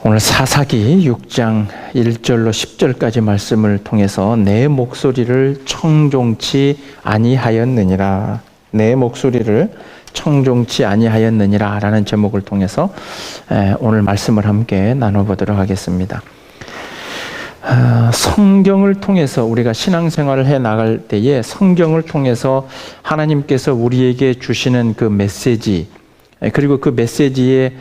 오늘 사사기 6장 1절로 10절까지 말씀을 통해서 내 목소리를 청종치 아니하였느니라, 내 목소리를 청종치 아니하였느니라 라는 제목을 통해서 오늘 말씀을 함께 나눠보도록 하겠습니다. 성경을 통해서 우리가 신앙생활을 해 나갈 때에 성경을 통해서 하나님께서 우리에게 주시는 그 메시지, 그리고 그 메시지의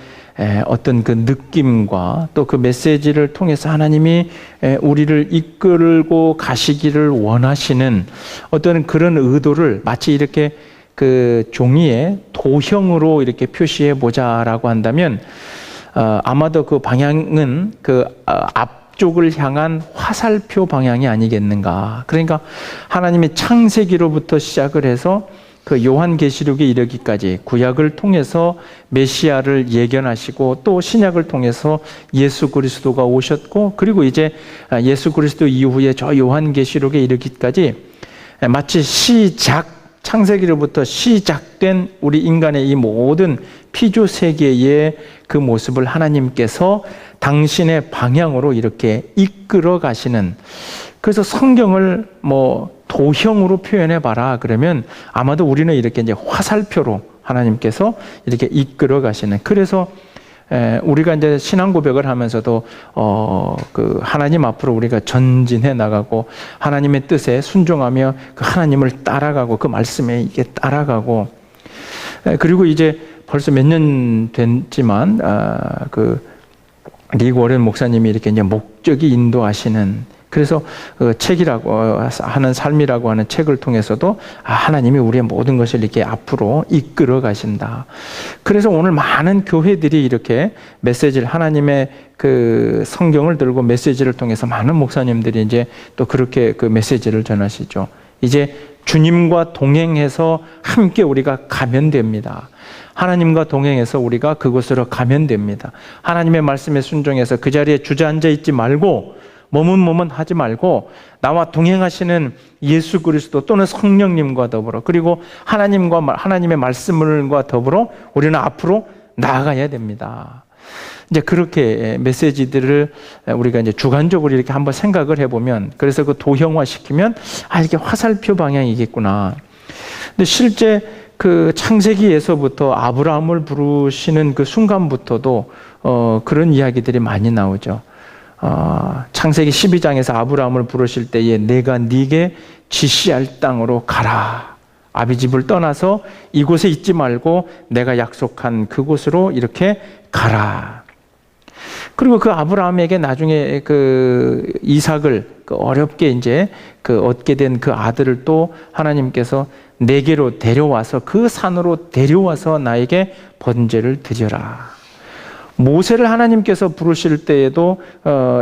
어떤 그 느낌과 또 그 메시지를 통해서 하나님이 우리를 이끌고 가시기를 원하시는 어떤 그런 의도를 마치 이렇게 그 종이에 도형으로 이렇게 표시해 보자라고 한다면 아마도 그 방향은 그 앞쪽을 향한 화살표 방향이 아니겠는가. 그러니까 하나님의 창세기로부터 시작을 해서 그 요한계시록에 이르기까지 구약을 통해서 메시아를 예견하시고 또 신약을 통해서 예수 그리스도가 오셨고, 그리고 이제 예수 그리스도 이후에 저 요한계시록에 이르기까지 마치 창세기로부터 시작된 우리 인간의 이 모든 피조 세계의 그 모습을 하나님께서 당신의 방향으로 이렇게 이끌어 가시는, 그래서 성경을 도형으로 표현해 봐라 그러면 아마도 우리는 이렇게 이제 화살표로 하나님께서 이렇게 이끌어 가시는, 그래서 우리가 이제 신앙 고백을 하면서도 그 하나님 앞으로 우리가 전진해 나가고 하나님의 뜻에 순종하며 그 하나님을 따라가고 그 말씀에 이게 따라가고, 그리고 이제 벌써 몇 년 됐지만 그 릭 워렌 목사님이 이렇게 이제 목적이 인도하시는, 그래서 그 책이라고 하는 삶이라고 하는 책을 통해서도 하나님이 우리의 모든 것을 이렇게 앞으로 이끌어 가신다. 그래서 오늘 많은 교회들이 이렇게 메시지를, 하나님의 그 성경을 들고 메시지를 통해서 많은 목사님들이 이제 또 그렇게 그 메시지를 전하시죠. 이제 주님과 동행해서 함께 우리가 가면 됩니다. 하나님과 동행해서 우리가 그곳으로 가면 됩니다. 하나님의 말씀에 순종해서 그 자리에 주저앉아 있지 말고 머문하지 말고 나와 동행하시는 예수 그리스도 또는 성령님과 더불어, 그리고 하나님의 말씀과 더불어 우리는 앞으로 나아가야 됩니다. 이제 그렇게 메시지들을 우리가 이제 주관적으로 이렇게 한번 생각을 해보면, 그래서 그 도형화 시키면 이게 화살표 방향이겠구나. 근데 실제 그 창세기에서부터 아브라함을 부르시는 그 순간부터도 그런 이야기들이 많이 나오죠. 창세기 12장에서 아브라함을 부르실 때에 내가 네게 지시할 땅으로 가라. 아비집을 떠나서 이곳에 있지 말고 내가 약속한 그곳으로 이렇게 가라. 그리고 그 아브라함에게 나중에 그 이삭을 어렵게 이제 그 얻게 된 그 아들을 또 하나님께서 내게로 데려와서 그 산으로 데려와서 나에게 번제를 드려라. 모세를 하나님께서 부르실 때에도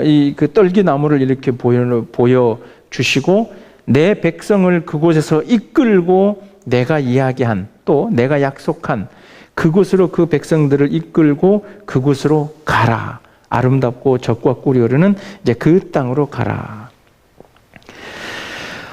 이 그 떨기나무를 이렇게 보여 주시고 내 백성을 그곳에서 이끌고 내가 이야기한, 또 내가 약속한 그곳으로 그 백성들을 이끌고 그곳으로 가라. 아름답고 젖과 꿀이 흐르는 이제 그 땅으로 가라.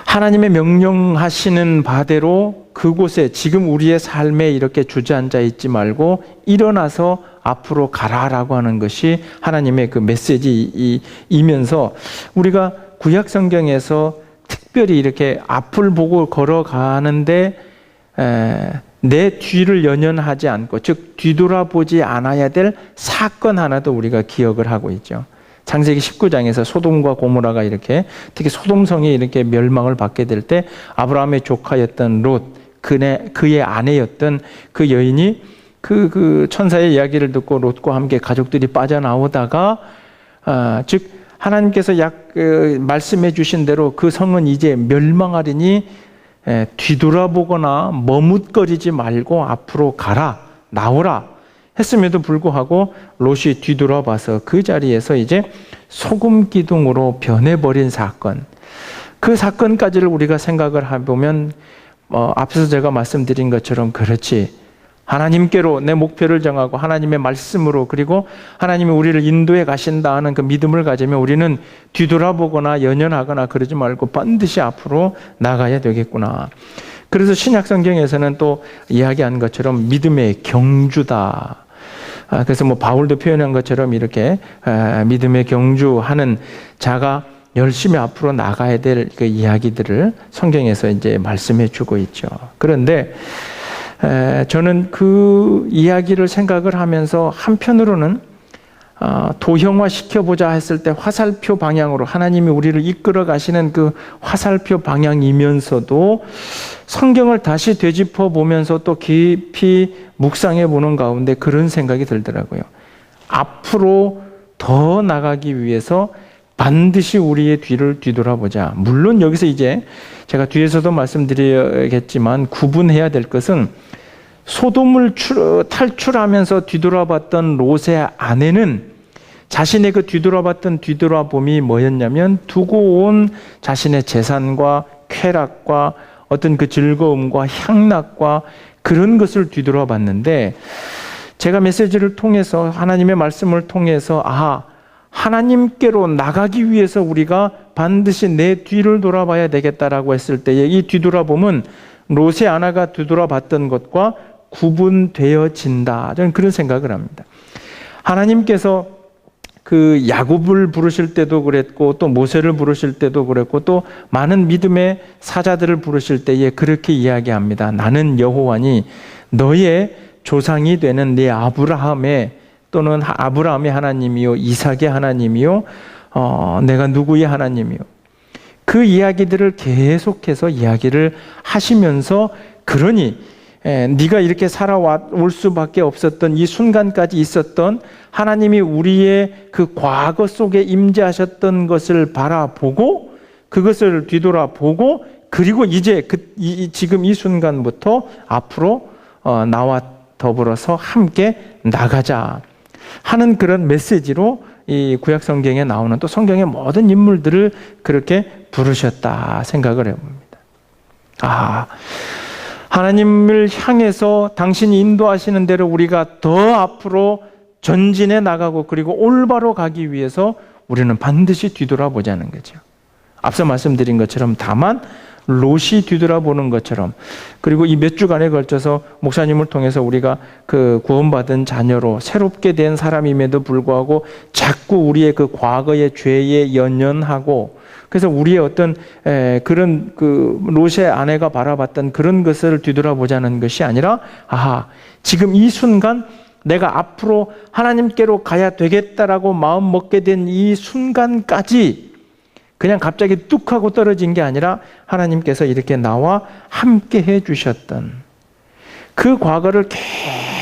하나님의 명령하시는 바대로 그곳에, 지금 우리의 삶에 이렇게 주저앉아 있지 말고 일어나서 앞으로 가라라고 하는 것이 하나님의 그 메시지이면서, 우리가 구약 성경에서 특별히 이렇게 앞을 보고 걸어가는데 내 뒤를 연연하지 않고, 즉 뒤돌아보지 않아야 될 사건 하나도 우리가 기억을 하고 있죠. 창세기 19장에서 소돔과 고모라가 이렇게, 특히 소돔성이 이렇게 멸망을 받게 될 때 아브라함의 조카였던 롯, 그의 아내였던 그 여인이 그 천사의 이야기를 듣고 롯과 함께 가족들이 빠져나오다가 즉 하나님께서 말씀해 주신 대로 그 성은 이제 멸망하리니 뒤돌아보거나 머뭇거리지 말고 앞으로 가라, 나오라 했음에도 불구하고 롯이 뒤돌아봐서 그 자리에서 이제 소금 기둥으로 변해버린 사건, 그 사건까지를 우리가 생각을 해보면 앞서서 제가 말씀드린 것처럼, 그렇지, 하나님께로 내 목표를 정하고 하나님의 말씀으로, 그리고 하나님이 우리를 인도해 가신다 하는 그 믿음을 가지면 우리는 뒤돌아보거나 연연하거나 그러지 말고 반드시 앞으로 나가야 되겠구나. 그래서 신약 성경에서는 또 이야기한 것처럼 믿음의 경주다. 그래서 뭐 바울도 표현한 것처럼 이렇게 믿음의 경주하는 자가 열심히 앞으로 나가야 될 그 이야기들을 성경에서 이제 말씀해 주고 있죠. 그런데 저는 그 이야기를 생각을 하면서 한편으로는 도형화 시켜보자 했을 때 화살표 방향으로 하나님이 우리를 이끌어 가시는 그 화살표 방향이면서도 성경을 다시 되짚어 보면서 또 깊이 묵상해 보는 가운데 그런 생각이 들더라고요. 앞으로 더 나가기 위해서 반드시 우리의 뒤를 뒤돌아보자. 물론 여기서 이제 제가 뒤에서도 말씀드리겠지만 구분해야 될 것은 소돔을 탈출하면서 뒤돌아봤던 롯의 아내는 자신의 그 뒤돌아봄이 뭐였냐면 두고 온 자신의 재산과 쾌락과 어떤 그 즐거움과 향락과 그런 것을 뒤돌아봤는데, 제가 메시지를 통해서 하나님의 말씀을 통해서 하나님께로 나가기 위해서 우리가 반드시 내 뒤를 돌아봐야 되겠다라고 했을 때에 이 뒤돌아봄은 롯의 아내가 뒤돌아봤던 것과 구분되어진다. 저는 그런 생각을 합니다. 하나님께서 그 야곱을 부르실 때도 그랬고 또 모세를 부르실 때도 그랬고 또 많은 믿음의 사자들을 부르실 때에 그렇게 이야기합니다. 나는 여호와니 너의 조상이 되는 네 아브라함의 또는 아브라함의 하나님이요 이삭의 하나님이요 내가 누구의 하나님이요. 그 이야기들을 계속해서 이야기를 하시면서 그러니 네가 이렇게 살아올 수밖에 없었던 이 순간까지 있었던 하나님이 우리의 그 과거 속에 임재하셨던 것을 바라보고 그것을 뒤돌아보고 그리고 이제 지금 이 순간부터 앞으로 나와 더불어서 함께 나가자 하는 그런 메시지로 이 구약 성경에 나오는 또 성경의 모든 인물들을 그렇게 부르셨다 생각을 해봅니다. 하나님을 향해서 당신이 인도하시는 대로 우리가 더 앞으로 전진해 나가고 그리고 올바로 가기 위해서 우리는 반드시 뒤돌아보자는 거죠. 앞서 말씀드린 것처럼 다만 롯이 뒤돌아보는 것처럼 그리고 이 몇 주간에 걸쳐서 목사님을 통해서 우리가 그 구원받은 자녀로 새롭게 된 사람임에도 불구하고 자꾸 우리의 그 과거의 죄에 연연하고 그래서 우리의 어떤 그런 그 롯의 아내가 바라봤던 그런 것을 뒤돌아보자는 것이 아니라 지금 이 순간 내가 앞으로 하나님께로 가야 되겠다라고 마음 먹게 된 이 순간까지 그냥 갑자기 뚝 하고 떨어진 게 아니라 하나님께서 이렇게 나와 함께 해주셨던 그 과거를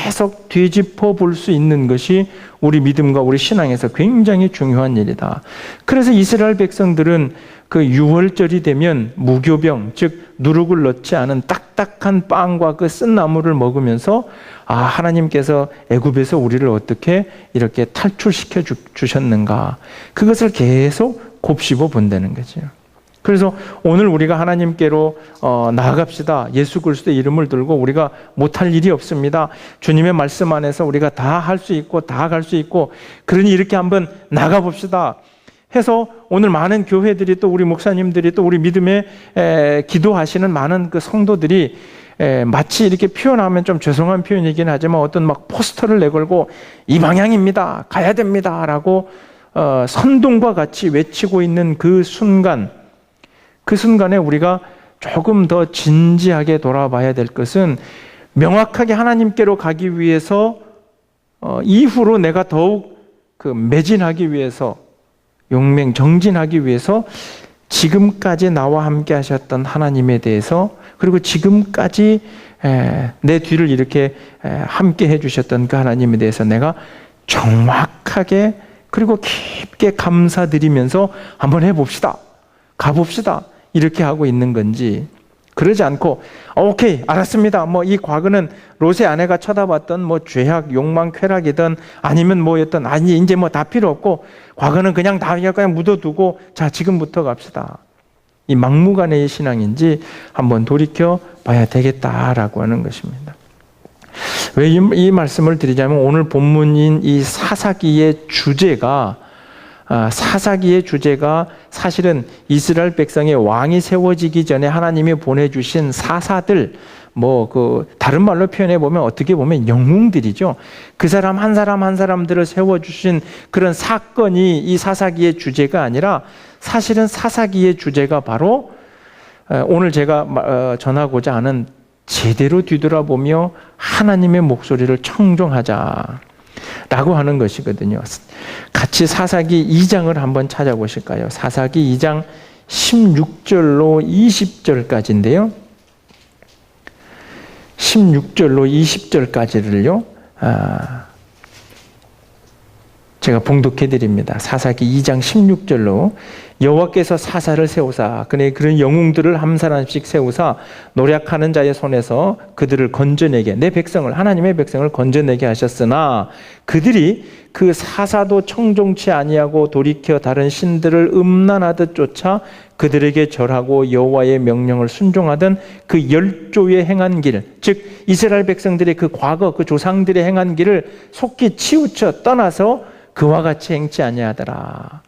계속 뒤집어 볼 수 있는 것이 우리 믿음과 우리 신앙에서 굉장히 중요한 일이다. 그래서 이스라엘 백성들은 그 유월절이 되면 무교병, 즉 누룩을 넣지 않은 딱딱한 빵과 그 쓴 나물을 먹으면서 하나님께서 애굽에서 우리를 어떻게 이렇게 탈출시켜 주셨는가 그것을 계속 곱씹어 본다는 거죠. 그래서 오늘 우리가 하나님께로 나아갑시다. 예수 그리스도의 이름을 들고 우리가 못할 일이 없습니다. 주님의 말씀 안에서 우리가 다 할 수 있고 다 갈 수 있고 그러니 이렇게 한번 나가봅시다 해서 오늘 많은 교회들이 또 우리 목사님들이 또 우리 믿음에 기도하시는 많은 그 성도들이 마치 이렇게 표현하면 좀 죄송한 표현이긴 하지만 어떤 막 포스터를 내걸고 이 방향입니다. 가야 됩니다. 라고 선동과 같이 외치고 있는 그 순간에 우리가 조금 더 진지하게 돌아봐야 될 것은 명확하게 하나님께로 가기 위해서 이후로 내가 더욱 그 매진하기 위해서 정진하기 위해서 지금까지 나와 함께 하셨던 하나님에 대해서 그리고 지금까지 내 뒤를 이렇게 함께 해주셨던 그 하나님에 대해서 내가 정확하게 그리고 깊게 감사드리면서 한번 해봅시다. 가봅시다. 이렇게 하고 있는 건지 그러지 않고 오케이 알았습니다. 이 과거는 롯의 아내가 쳐다봤던 죄악, 욕망, 쾌락이든 아니면 뭐였던 이제 다 필요 없고 과거는 그냥 묻어두고 자 지금부터 갑시다. 이 막무가내의 신앙인지 한번 돌이켜 봐야 되겠다라고 하는 것입니다. 왜 이 말씀을 드리자면 오늘 본문인 이 사사기의 주제가 사실은 이스라엘 백성의 왕이 세워지기 전에 하나님이 보내주신 사사들 다른 말로 표현해 보면 어떻게 보면 영웅들이죠. 그 사람 한 사람 한 사람들을 세워주신 그런 사건이 이 사사기의 주제가 아니라 사실은 사사기의 주제가 바로 오늘 제가 전하고자 하는 제대로 뒤돌아보며 하나님의 목소리를 청종하자 라고 하는 것이거든요. 같이 사사기 2장을 한번 찾아보실까요? 사사기 2장 16절로 20절까지인데요. 16절로 20절까지를요. 제가 봉독해 드립니다. 사사기 2장 16절로 여호와께서 사사를 세우사 그런 영웅들을 한 사람씩 세우사 노략하는 자의 손에서 그들을 건져내게 내 백성을 하나님의 백성을 건져내게 하셨으나 그들이 그 사사도 청종치 아니하고 돌이켜 다른 신들을 음란하듯 쫓아 그들에게 절하고 여호와의 명령을 순종하던 그 열조의 행한 길, 즉 이스라엘 백성들의 그 과거 그 조상들의 행한 길을 속히 치우쳐 떠나서 그와 같이 행치 아니하더라.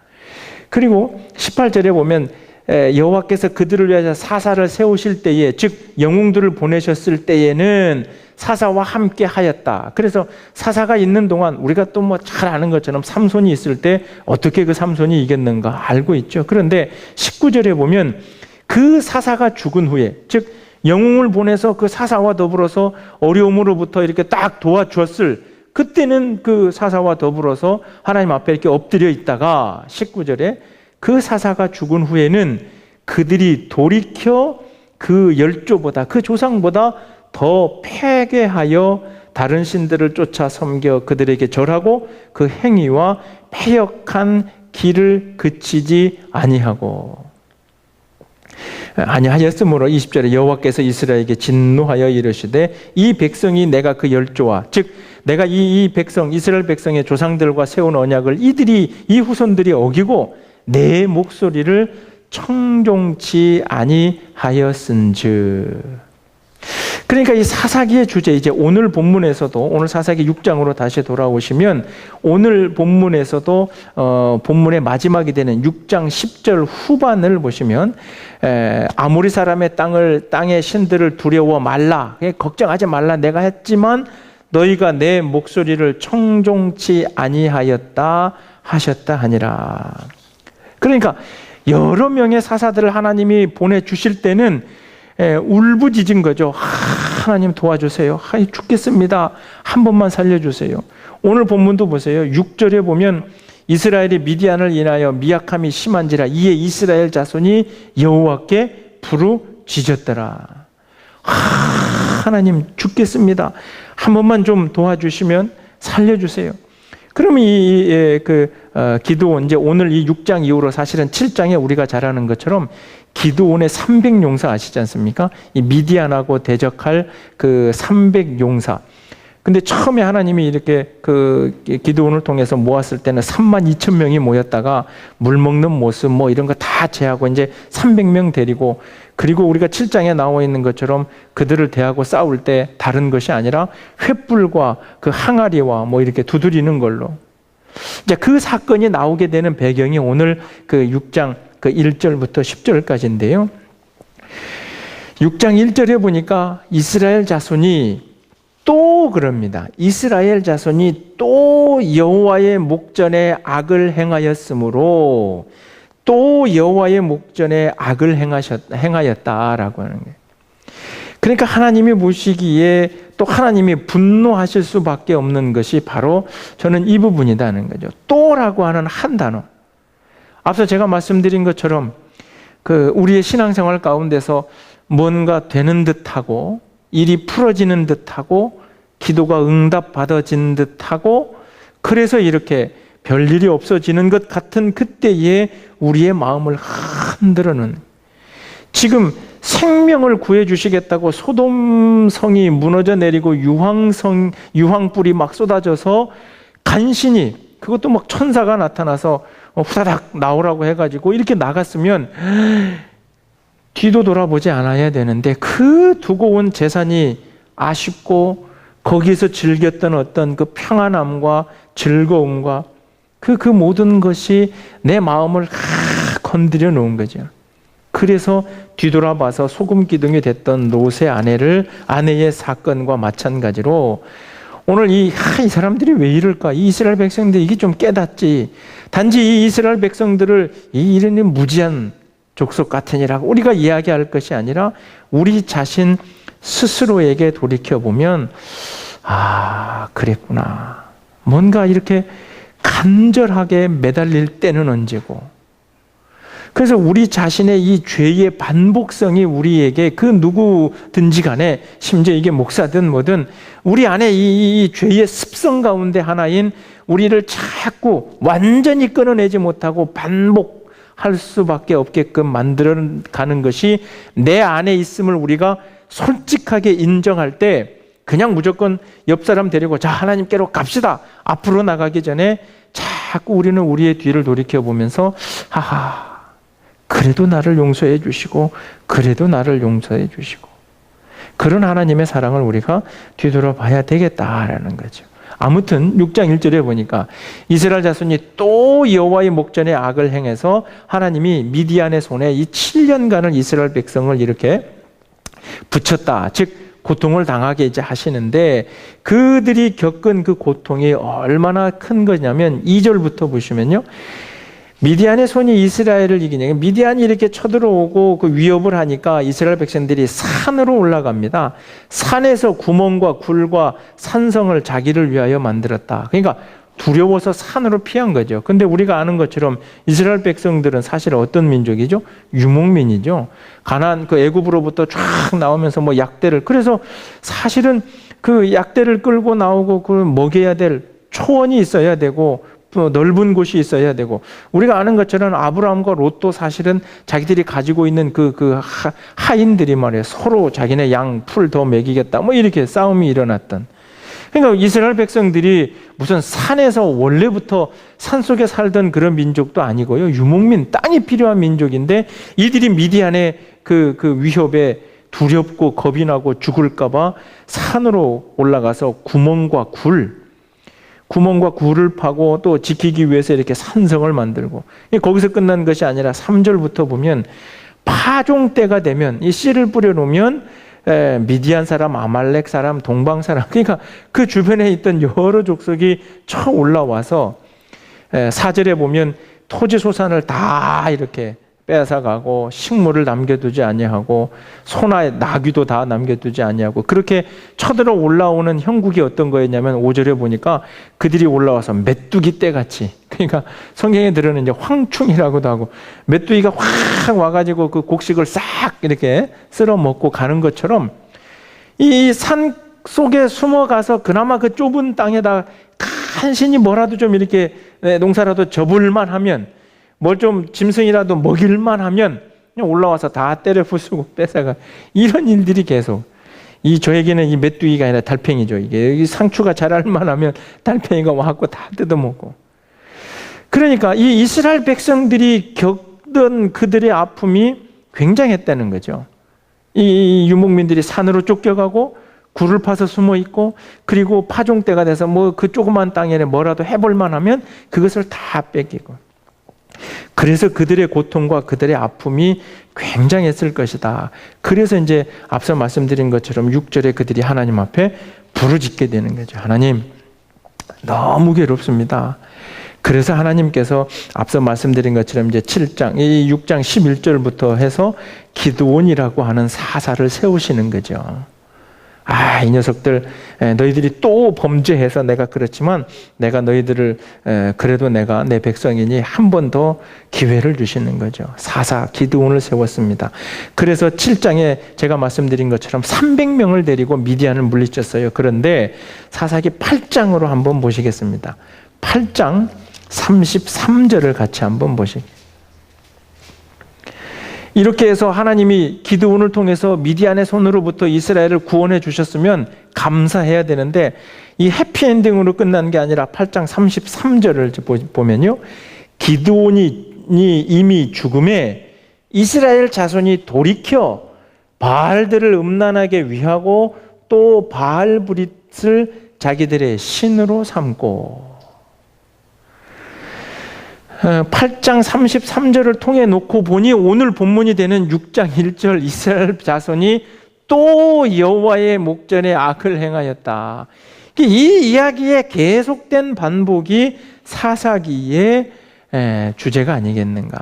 그리고 18절에 보면 여호와께서 그들을 위하여 사사를 세우실 때에 즉 영웅들을 보내셨을 때에는 사사와 함께 하였다. 그래서 사사가 있는 동안 우리가 또 잘 아는 것처럼 삼손이 있을 때 어떻게 그 삼손이 이겼는가 알고 있죠. 그런데 19절에 보면 그 사사가 죽은 후에 즉 영웅을 보내서 그 사사와 더불어서 어려움으로부터 이렇게 딱 도와주었을 그때는 그 사사와 더불어서 하나님 앞에 이렇게 엎드려 있다가 19절에 그 사사가 죽은 후에는 그들이 돌이켜 그 열조보다 그 조상보다 더 패괴하여 다른 신들을 쫓아 섬겨 그들에게 절하고 그 행위와 패역한 길을 그치지 아니하였으므로 20절에 여호와께서 이스라엘에게 진노하여 이르시되 이 백성이 내가 그 열조와 즉 내가 이 백성 이스라엘 백성의 조상들과 세운 언약을 이 후손들이 어기고 내 목소리를 청종치 아니하였은즉. 그러니까 이 사사기의 주제 이제 오늘 본문에서도 오늘 사사기 6장으로 다시 돌아오시면 오늘 본문에서도 본문의 마지막이 되는 6장 10절 후반을 보시면 아모리 사람의 땅의 신들을 두려워 말라 걱정하지 말라 내가 했지만 너희가 내 목소리를 청종치 아니하였다 하셨다 하니라. 그러니까 여러 명의 사사들을 하나님이 보내주실 때는 울부짖은 거죠. 하나님 도와주세요. 죽겠습니다. 한 번만 살려주세요. 오늘 본문도 보세요. 6절에 보면 이스라엘이 미디안을 인하여 미약함이 심한지라 이에 이스라엘 자손이 여호와께 부르짖었더라. 하나님 죽겠습니다. 한 번만 좀 도와주시면 살려주세요. 그러면 기드온 이제 오늘 이 6장 이후로 사실은 7장에 우리가 잘 아는 것처럼 기드온의 300용사 아시지 않습니까? 이 미디안하고 대적할 그 300용사. 근데 처음에 하나님이 이렇게 기드온을 통해서 모았을 때는 32,000명이 모였다가 물 먹는 모습 이런 거 다 제하고 이제 300명 데리고 그리고 우리가 7장에 나와 있는 것처럼 그들을 대하고 싸울 때 다른 것이 아니라 횃불과 그 항아리와 이렇게 두드리는 걸로. 이제 그 사건이 나오게 되는 배경이 오늘 그 6장 1절부터 10절까지인데요. 6장 1절에 보니까 이스라엘 자손이 또 그럽니다. 이스라엘 자손이 또 여호와의 목전에 악을 행하였으므로 또 여호와의 목전에 악을 행하였다라고 하는 거예요. 그러니까 하나님이 보시기에 또 하나님이 분노하실 수밖에 없는 것이 바로 저는 이 부분이라는 거죠. 또라고 하는 한 단어. 앞서 제가 말씀드린 것처럼 우리의 신앙생활 가운데서 뭔가 되는 듯하고 일이 풀어지는 듯하고 기도가 응답받아진 듯하고 그래서 이렇게 별일이 없어지는 것 같은 그때에 우리의 마음을 흔들어는 지금 생명을 구해주시겠다고 소돔성이 무너져 내리고 유황불이 막 쏟아져서 간신히 그것도 막 천사가 나타나서 후다닥 나오라고 해가지고 이렇게 나갔으면 뒤도 돌아보지 않아야 되는데 그 두고 온 재산이 아쉽고 거기에서 즐겼던 어떤 그 평안함과 즐거움과 그 모든 것이 내 마음을 건드려 놓은 거죠. 그 그래서 뒤돌아봐서 소금 기둥이 됐던 롯의 아내의 사건과 마찬가지로 오늘 이 사람들이 왜 이럴까? 이 이스라엘 백성들 이게 좀 깨닫지. 단지 이 이스라엘 백성들을 이런 무지한 족속 같으니라고 우리가 이야기할 것이 아니라 우리 자신 스스로에게 돌이켜보면 그랬구나. 뭔가 이렇게 간절하게 매달릴 때는 언제고. 그래서 우리 자신의 이 죄의 반복성이 우리에게 그 누구든지 간에 심지어 이게 목사든 뭐든 우리 안에 이 죄의 습성 가운데 하나인 우리를 자꾸 완전히 끊어내지 못하고 반복할 수밖에 없게끔 만들어가는 것이 내 안에 있음을 우리가 솔직하게 인정할 때 그냥 무조건 옆 사람 데리고 자 하나님께로 갑시다. 앞으로 나가기 전에 자꾸 우리는 우리의 뒤를 돌이켜보면서 그래도 나를 용서해 주시고 그래도 나를 용서해 주시고 그런 하나님의 사랑을 우리가 뒤돌아봐야 되겠다라는 거죠. 아무튼 6장 1절에 보니까 이스라엘 자손이 또 여호와의 목전에 악을 행해서 하나님이 미디안의 손에 이 7년간을 이스라엘 백성을 이렇게 붙였다. 즉 고통을 당하게 이제 하시는데 그들이 겪은 그 고통이 얼마나 큰 거냐면 2절부터 보시면요. 미디안의 손이 이스라엘을 이기냐. 미디안이 이렇게 쳐들어오고 그 위협을 하니까 이스라엘 백성들이 산으로 올라갑니다. 산에서 구멍과 굴과 산성을 자기를 위하여 만들었다. 그러니까 두려워서 산으로 피한 거죠. 근데 우리가 아는 것처럼 이스라엘 백성들은 사실 어떤 민족이죠? 유목민이죠. 가나안 그 애굽으로부터 쫙 나오면서 뭐 약대를 그래서 사실은 그 약대를 끌고 나오고 그 먹여야 될 초원이 있어야 되고 넓은 곳이 있어야 되고 우리가 아는 것처럼 아브라함과 롯도 사실은 자기들이 가지고 있는 하인들이 말이에요. 서로 자기네 양 풀 더 먹이겠다 뭐 이렇게 싸움이 일어났던. 그러니까 이스라엘 백성들이 무슨 산에서 원래부터 산속에 살던 그런 민족도 아니고요. 유목민, 땅이 필요한 민족인데 이들이 미디안의 그 위협에 두렵고 겁이 나고 죽을까 봐 산으로 올라가서 구멍과 굴을 파고 또 지키기 위해서 이렇게 산성을 만들고 거기서 끝난 것이 아니라 3절부터 보면 파종 때가 되면 이 씨를 뿌려놓으면 미디안 사람, 아말렉 사람, 동방 사람 그러니까 그 주변에 있던 여러 족속이 쳐 올라와서 4절에 보면 토지 소산을 다 이렇게 빼앗아가고 식물을 남겨두지 아니하고 소나 나귀도 다 남겨두지 아니하고 그렇게 쳐들어 올라오는 형국이 어떤 거였냐면 5절에 보니까 그들이 올라와서 메뚜기 떼같이 그러니까 성경에 들어는 이제 황충이라고도 하고 메뚜기가 확 와가지고 그 곡식을 싹 이렇게 쓸어 먹고 가는 것처럼 이 산 속에 숨어가서 그나마 그 좁은 땅에다 간신히 뭐라도 좀 이렇게 농사라도 접을만 하면 뭘 좀 짐승이라도 먹일만 하면 그냥 올라와서 다 때려 부수고 뺏어가 이런 일들이 계속 저에게는 이 메뚜기가 아니라 달팽이죠. 이게 여기 상추가 자랄 만하면 달팽이가 와갖고 다 뜯어먹고 그러니까 이 이스라엘 백성들이 겪던 그들의 아픔이 굉장했다는 거죠. 이 유목민들이 산으로 쫓겨가고 굴을 파서 숨어 있고 그리고 파종 때가 돼서 뭐 그 조그만 땅에 뭐라도 해볼 만하면 그것을 다 뺏기고 그래서 그들의 고통과 그들의 아픔이 굉장했을 것이다. 그래서 이제 앞서 말씀드린 것처럼 6절에 그들이 하나님 앞에 부르짖게 되는 거죠. 하나님, 너무 괴롭습니다. 그래서 하나님께서 앞서 말씀드린 것처럼 이제 7장, 이 6장 11절부터 해서 기드온이라고 하는 사사를 세우시는 거죠. 이 녀석들 너희들이 또 범죄해서 내가 그렇지만 내가 너희들을 그래도 내가 내 백성이니 한 번 더 기회를 주시는 거죠. 사사 기드온을 세웠습니다. 그래서 7장에 제가 말씀드린 것처럼 300명을 데리고 미디안을 물리쳤어요. 그런데 사사기 8장으로 한번 보시겠습니다. 8장 33절을 같이 한번 보시겠습니다. 이렇게 해서 하나님이 기드온을 통해서 미디안의 손으로부터 이스라엘을 구원해 주셨으면 감사해야 되는데 이 해피엔딩으로 끝난 게 아니라 8장 33절을 보면요. 기드온이 이미 죽음에 이스라엘 자손이 돌이켜 바알들을 음란하게 위하고 또 바알브릿을 자기들의 신으로 삼고 8장 33절을 통해 놓고 보니 오늘 본문이 되는 6장 1절 이스라엘 자손이 또 여호와의 목전에 악을 행하였다. 이 이야기의 계속된 반복이 사사기의 주제가 아니겠는가.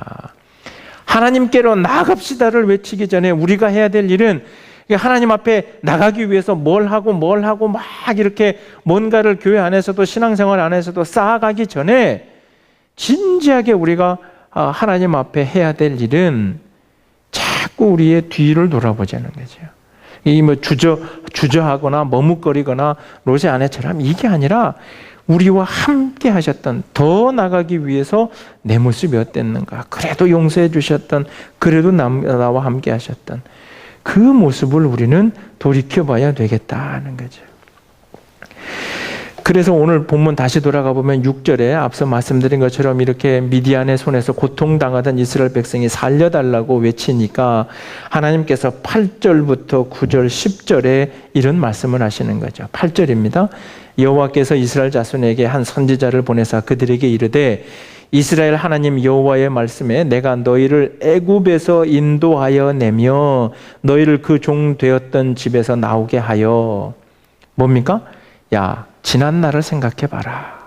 하나님께로 나아갑시다를 외치기 전에 우리가 해야 될 일은 하나님 앞에 나가기 위해서 뭘 하고 막 이렇게 뭔가를 교회 안에서도 신앙생활 안에서도 쌓아가기 전에 진지하게 우리가 하나님 앞에 해야 될 일은 자꾸 우리의 뒤를 돌아보자는 거죠. 이 뭐 주저하거나 머뭇거리거나 로제 아내처럼 이게 아니라 우리와 함께 하셨던, 더 나가기 위해서 내 모습이 어땠는가, 그래도 용서해 주셨던, 그래도 나와 함께 하셨던 그 모습을 우리는 돌이켜봐야 되겠다는 거죠. 그래서 오늘 본문 다시 돌아가 보면 6절에 앞서 말씀드린 것처럼 이렇게 미디안의 손에서 고통당하던 이스라엘 백성이 살려달라고 외치니까 하나님께서 8절부터 9절 10절에 이런 말씀을 하시는 거죠. 8절입니다. 여호와께서 이스라엘 자손에게 한 선지자를 보내사 그들에게 이르되 이스라엘 하나님 여호와의 말씀에 내가 너희를 애굽에서 인도하여 내며 너희를 그 종 되었던 집에서 나오게 하여 뭡니까? 야, 지난 날을 생각해 봐라.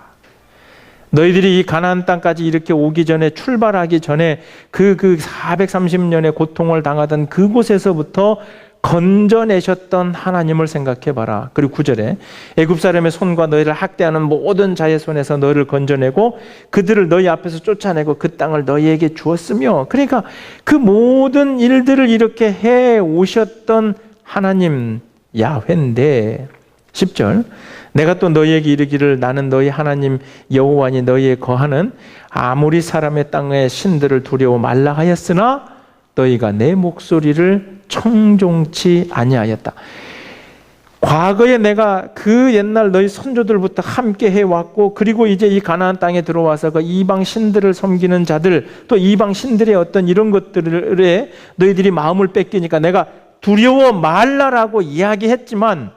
너희들이 이 가나안 땅까지 이렇게 오기 전에, 출발하기 전에 그 430년의 고통을 당하던 그곳에서부터 건져내셨던 하나님을 생각해 봐라. 그리고 9절에 애굽 사람의 손과 너희를 학대하는 모든 자의 손에서 너희를 건져내고 그들을 너희 앞에서 쫓아내고 그 땅을 너희에게 주었으며, 그러니까 그 모든 일들을 이렇게 해 오셨던 하나님 야훼인데 10절 내가 또 너희에게 이르기를 나는 너희 하나님 여호와니 너희에 거하는 아모리 사람의 땅의 신들을 두려워 말라 하였으나 너희가 내 목소리를 청종치 아니하였다. 과거에 내가 그 옛날 너희 선조들부터 함께 해왔고, 그리고 이제 이 가나안 땅에 들어와서 그 이방 신들을 섬기는 자들, 또 이방 신들의 어떤 이런 것들에 너희들이 마음을 뺏기니까 내가 두려워 말라라고 이야기했지만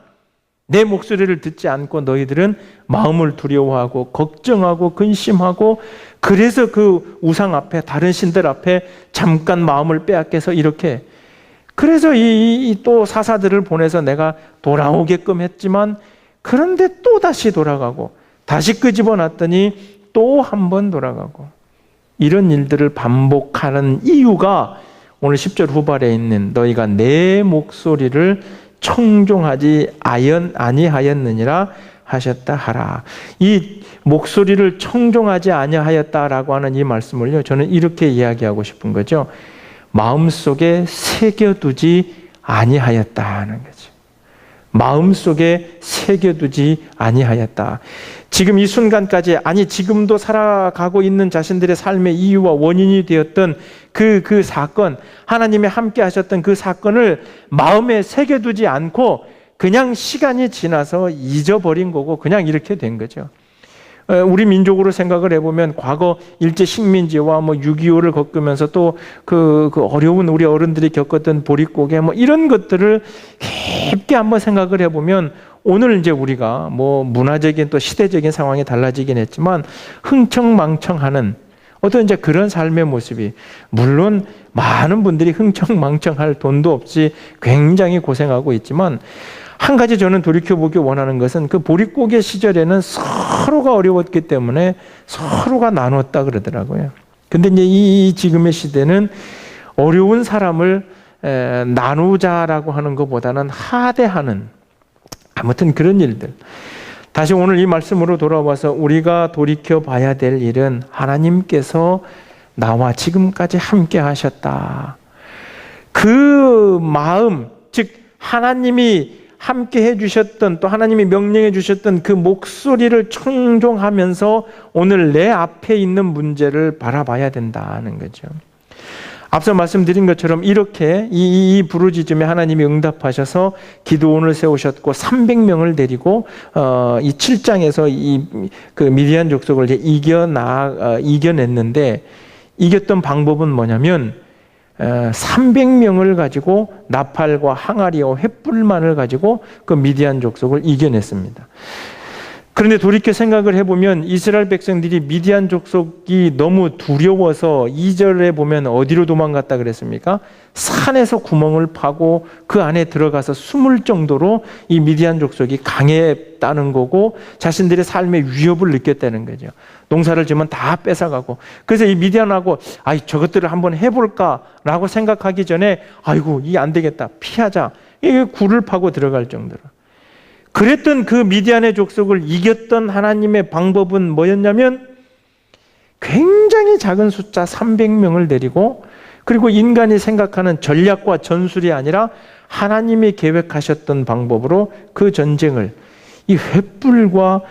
내 목소리를 듣지 않고 너희들은 마음을 두려워하고 걱정하고 근심하고, 그래서 그 우상 앞에, 다른 신들 앞에 잠깐 마음을 빼앗겨서 이렇게, 그래서 이 또 사사들을 보내서 내가 돌아오게끔 했지만, 그런데 또 다시 돌아가고 다시 끄집어놨더니 또 한 번 돌아가고, 이런 일들을 반복하는 이유가 오늘 10절 후반에 있는 너희가 내 목소리를 청종하지 아니하였느니라 하셨다 하라. 이 목소리를 청종하지 아니하였다라고 하는 이 말씀을요, 저는 이렇게 이야기하고 싶은 거죠. 마음속에 새겨두지 아니하였다는 거죠. 마음속에 새겨두지 아니하였다. 지금 이 순간까지, 아니 지금도 살아가고 있는 자신들의 삶의 이유와 원인이 되었던 그 사건, 하나님이 함께 하셨던 그 사건을 마음에 새겨두지 않고 그냥 시간이 지나서 잊어버린 거고 그냥 이렇게 된 거죠. 우리 민족으로 생각을 해보면 과거 일제 식민지와 6.25를 겪으면서 또 그 어려운 우리 어른들이 겪었던 보릿고개 이런 것들을 깊게 한번 생각을 해보면 오늘 이제 우리가 문화적인 또 시대적인 상황이 달라지긴 했지만 흥청망청하는 어떤 이제 그런 삶의 모습이, 물론 많은 분들이 흥청망청할 돈도 없이 굉장히 고생하고 있지만, 한 가지 저는 돌이켜보기 원하는 것은 그 보릿고개 시절에는 서로가 어려웠기 때문에 서로가 나눴다 그러더라고요. 근데 이제 이 지금의 시대는 어려운 사람을 나누자라고 하는 것보다는 하대하는, 아무튼 그런 일들. 다시 오늘 이 말씀으로 돌아와서 우리가 돌이켜 봐야 될 일은 하나님께서 나와 지금까지 함께 하셨다. 그 마음, 즉 하나님이 함께 해주셨던, 또 하나님이 명령해 주셨던 그 목소리를 청종하면서 오늘 내 앞에 있는 문제를 바라봐야 된다는 거죠. 앞서 말씀드린 것처럼 이렇게 이 부르짖음에 하나님이 응답하셔서 기드온을 세우셨고 300명을 데리고 이 7장에서 그 미디안 족속을 이겨냈는데, 이겼던 방법은 뭐냐면 300명을 가지고 나팔과 항아리와 횃불만을 가지고 그 미디안 족속을 이겨냈습니다. 그런데 돌이켜 생각을 해보면 이스라엘 백성들이 미디안 족속이 너무 두려워서 2절에 보면 어디로 도망갔다 그랬습니까? 산에서 구멍을 파고 그 안에 들어가서 숨을 정도로 이 미디안 족속이 강했다는 거고 자신들의 삶의 위협을 느꼈다는 거죠. 농사를 지면 다 뺏어가고, 그래서 이 미디안하고 저것들을 한번 해볼까라고 생각하기 전에 아이고 이 안 되겠다, 피하자, 이게 굴을 파고 들어갈 정도로. 그랬던 그 미디안의 족속을 이겼던 하나님의 방법은 뭐였냐면 굉장히 작은 숫자 300명을 데리고, 그리고 인간이 생각하는 전략과 전술이 아니라 하나님이 계획하셨던 방법으로 그 전쟁을 이 횃불과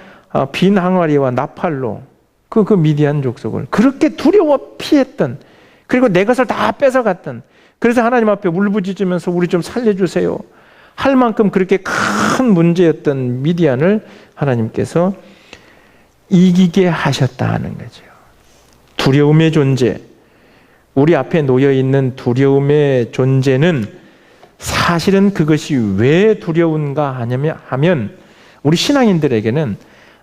빈 항아리와 나팔로 그 미디안 족속을 그렇게 두려워 피했던, 그리고 내 것을 다 뺏어갔던, 그래서 하나님 앞에 울부짖으면서 우리 좀 살려주세요 할 만큼 그렇게 큰 문제였던 미디안을 하나님께서 이기게 하셨다는 거죠. 두려움의 존재, 우리 앞에 놓여있는 두려움의 존재는 사실은 그것이 왜 두려운가 하면 우리 신앙인들에게는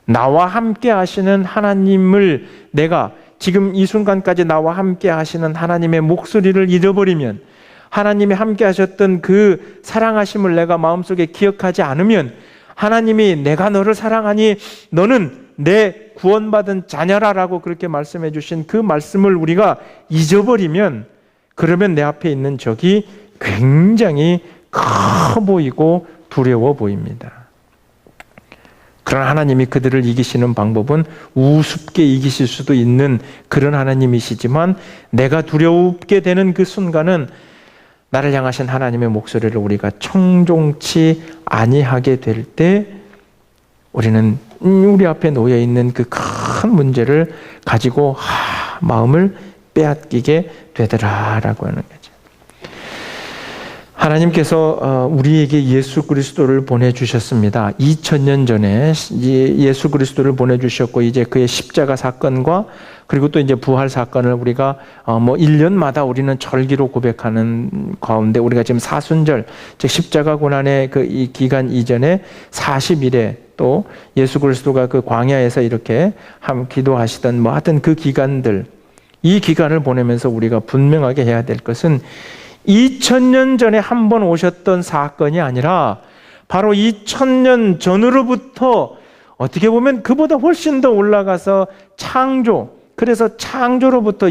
나와 함께 하시는 하나님을, 내가 지금 이 순간까지 나와 함께 하시는 하나님의 목소리를 잃어버리면, 하나님이 함께 하셨던 그 사랑하심을 내가 마음속에 기억하지 않으면, 하나님이 내가 너를 사랑하니 너는 내 구원받은 자녀라라고 그렇게 말씀해 주신 그 말씀을 우리가 잊어버리면, 그러면 내 앞에 있는 적이 굉장히 커 보이고 두려워 보입니다. 그러나 하나님이 그들을 이기시는 방법은 우습게 이기실 수도 있는 그런 하나님이시지만, 내가 두렵게 되는 그 순간은 나를 향하신 하나님의 목소리를 우리가 청종치 아니하게 될 때 우리는 우리 앞에 놓여 있는 그 큰 문제를 가지고 마음을 빼앗기게 되더라라고 하는 거죠. 하나님께서 우리에게 예수 그리스도를 보내주셨습니다. 2000년 전에 예수 그리스도를 보내주셨고, 이제 그의 십자가 사건과 그리고 또 이제 부활 사건을 우리가 1년마다 우리는 절기로 고백하는 가운데, 우리가 지금 사순절, 즉 십자가 고난의 이 기간 이전에 40일에 또 예수 그리스도가 그 광야에서 이렇게 기도하시던 하여튼 그 기간들, 이 기간을 보내면서 우리가 분명하게 해야 될 것은 2000년 전에 한 번 오셨던 사건이 아니라 바로 2000년 전으로부터 어떻게 보면 그보다 훨씬 더 올라가서 창조, 그래서 창조로부터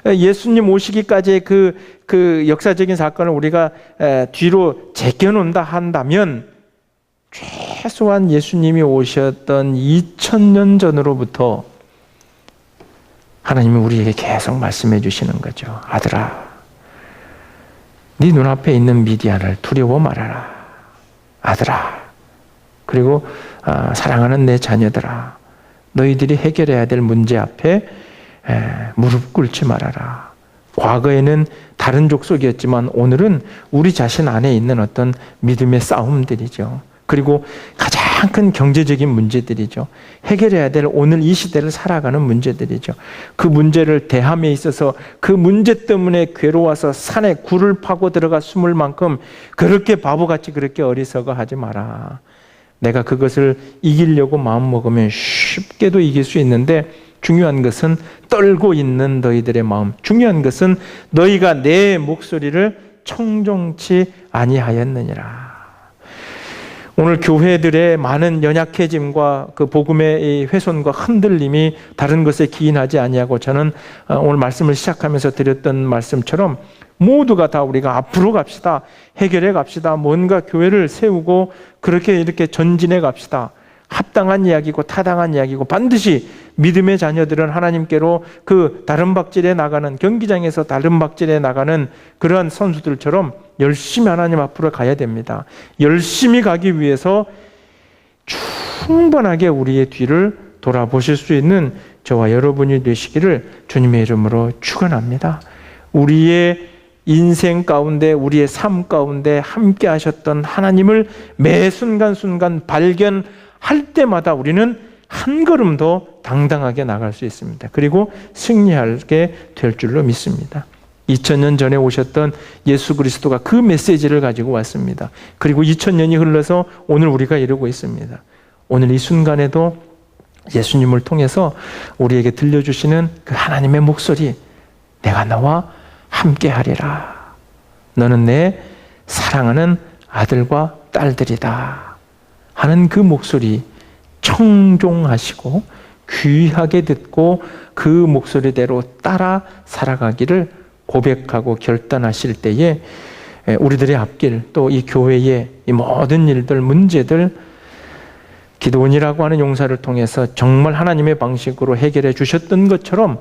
예수님 오시기까지의 그 역사적인 사건을 우리가 뒤로 제껴놓는다 한다면, 최소한 예수님이 오셨던 2000년 전으로부터 하나님이 우리에게 계속 말씀해 주시는 거죠. 아들아, 네 눈앞에 있는 미디안을 두려워 말아라. 아들아, 그리고 사랑하는 내 자녀들아, 너희들이 해결해야 될 문제 앞에 무릎 꿇지 말아라. 과거에는 다른 족속이었지만 오늘은 우리 자신 안에 있는 어떤 믿음의 싸움들이죠. 그리고 가장 큰 경제적인 문제들이죠. 해결해야 될 오늘 이 시대를 살아가는 문제들이죠. 그 문제를 대함에 있어서 그 문제 때문에 괴로워서 산에 굴을 파고 들어가 숨을 만큼 그렇게 바보같이 그렇게 어리석어하지 마라. 내가 그것을 이기려고 마음먹으면 쉽게도 이길 수 있는데, 중요한 것은 떨고 있는 너희들의 마음, 중요한 것은 너희가 내 목소리를 청종치 아니하였느니라. 오늘 교회들의 많은 연약해짐과 그 복음의 훼손과 흔들림이 다른 것에 기인하지 아니하고, 저는 오늘 말씀을 시작하면서 드렸던 말씀처럼 모두가 다 우리가 앞으로 갑시다, 해결해 갑시다, 뭔가 교회를 세우고 그렇게 이렇게 전진해 갑시다. 합당한 이야기고 타당한 이야기고, 반드시 믿음의 자녀들은 하나님께로 그 다른 박질에 나가는, 경기장에서 다른 박질에 나가는 그러한 선수들처럼 열심히 하나님 앞으로 가야 됩니다. 열심히 가기 위해서 충분하게 우리의 뒤를 돌아보실 수 있는 저와 여러분이 되시기를 주님의 이름으로 축원합니다. 우리의 인생 가운데, 우리의 삶 가운데 함께 하셨던 하나님을 매 순간순간 발견할 때마다 우리는 한 걸음 더 당당하게 나갈 수 있습니다. 그리고 승리하게 될 줄로 믿습니다. 2000년 전에 오셨던 예수 그리스도가 그 메시지를 가지고 왔습니다. 그리고 2000년이 흘러서 오늘 우리가 이러고 있습니다. 오늘 이 순간에도 예수님을 통해서 우리에게 들려주시는 그 하나님의 목소리, 내가 너와 함께하리라. 너는 내 사랑하는 아들과 딸들이다 하는 그 목소리 청종하시고 귀하게 듣고 그 목소리대로 따라 살아가기를 고백하고 결단하실 때에 우리들의 앞길, 또 이 교회의 이 모든 일들, 문제들, 기도원이라고 하는 용사를 통해서 정말 하나님의 방식으로 해결해 주셨던 것처럼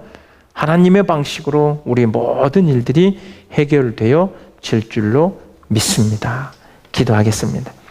하나님의 방식으로 우리 모든 일들이 해결되어 질 줄로 믿습니다. 기도하겠습니다.